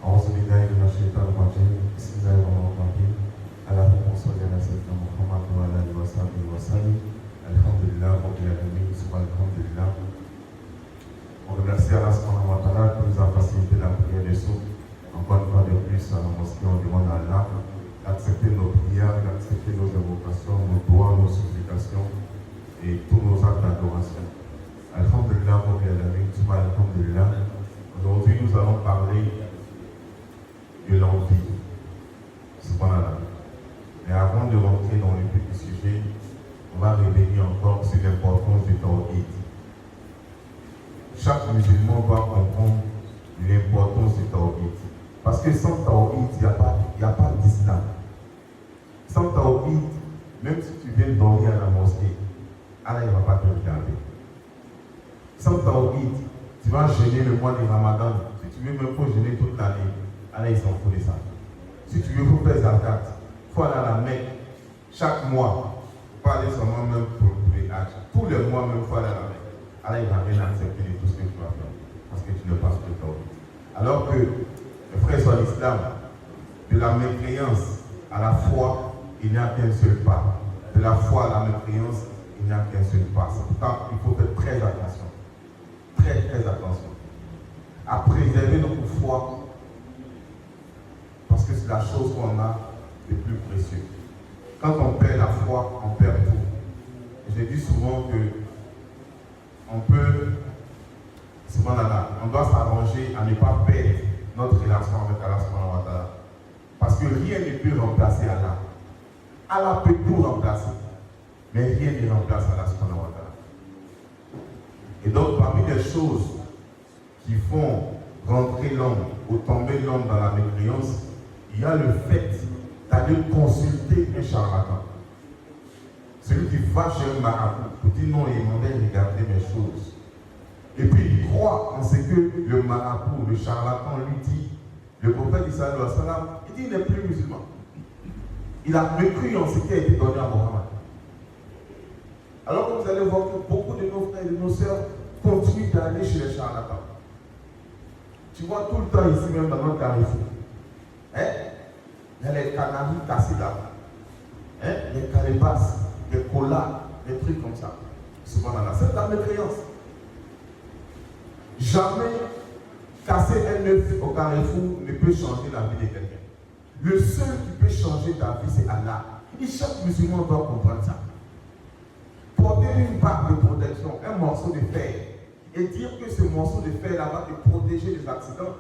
أعوذ بالله من الشيطان الرجيم بسم الله الرحمن الرحيم اللهم صل على سيدنا محمد وعلى آله وصحبه وسلم الحمد لله رب العالمين الحمد لله. On remercie Allah subhanahu wa ta'ala qui nous a facilité la prière des sous. Encore une fois de plus, à la mosquée, on demande à Allah d'accepter nos prières, d'accepter nos invocations, nos doigts, nos supplications et tous nos actes d'adoration. Alhamdulillah, Rabbil Alamin, alhamdulillah. Aujourd'hui, nous allons parler de l'envie. Subhanallah. Mais avant de rentrer dans le petit sujet, on va revenir encore sur l'importance du tawhid. Chaque musulman doit comprendre l'importance du tawhid. Parce que sans tawhid, il n'y a pas d'islam. Sans tawhid, même si tu viens dormir à la mosquée, Allah ne va pas te regarder. Sans tawhid, tu vas jeûner le mois de Ramadan. Si tu veux même pas jeûner toute l'année, Allah il s'en fout de ça. Si tu veux, il faut faire zakat. Il faut aller à la Mecque chaque mois. Il faut aller seulement même pour les Hajj. Tous les mois même, il faut aller à la Mecque. Allah il va rien accepter de tout ce que tu vas faire. Parce que tu ne passes pas de tawhid. Alors que le frère soit l'islam, de la mécréance à la foi, il n'y a qu'un seul pas. De la foi à la mécréance, il n'y a qu'un seul pas. C'est pourtant il faut faire très attention. Très très attention à préserver notre foi parce que c'est la chose qu'on a de plus précieux. Quand on perd la foi, on perd tout. Et je dis souvent que on doit s'arranger à ne pas perdre notre relation avec Allah subhanahu wa ta'ala. Parce que rien ne peut remplacer Allah. Allah peut tout remplacer, mais rien ne remplace Allah subhanahu wa ta'ala. Et donc, parmi les choses qui font rentrer l'homme ou tomber l'homme dans la mécréance, il y a le fait d'aller consulter un charlatan. Celui qui va chez un marabout pour dire non, il m'a regarder mes choses. Et puis il croit en ce que le marabout, le charlatan lui dit. Le prophète Isa, il dit qu'il n'est plus musulman. Il a mécru en ce qui a été donné à Mohammed. Alors que vous allez voir que beaucoup de nos frères et de nos sœurs continuent d'aller chez les charlatans. Tu vois tout le temps ici même dans notre carrefour. Il y a les canaries cassés là-bas. Les calebasses, les colas, les trucs comme ça. Souvent dans la c'est de la mécréance. Jamais casser un œuf au carrefour ne peut changer la vie de quelqu'un. Le seul qui peut changer ta vie, c'est Allah. Et chaque musulman doit comprendre ça. Porter une barre de protection, un morceau de fer, et dire que ce morceau de fer là va te protéger des accidents,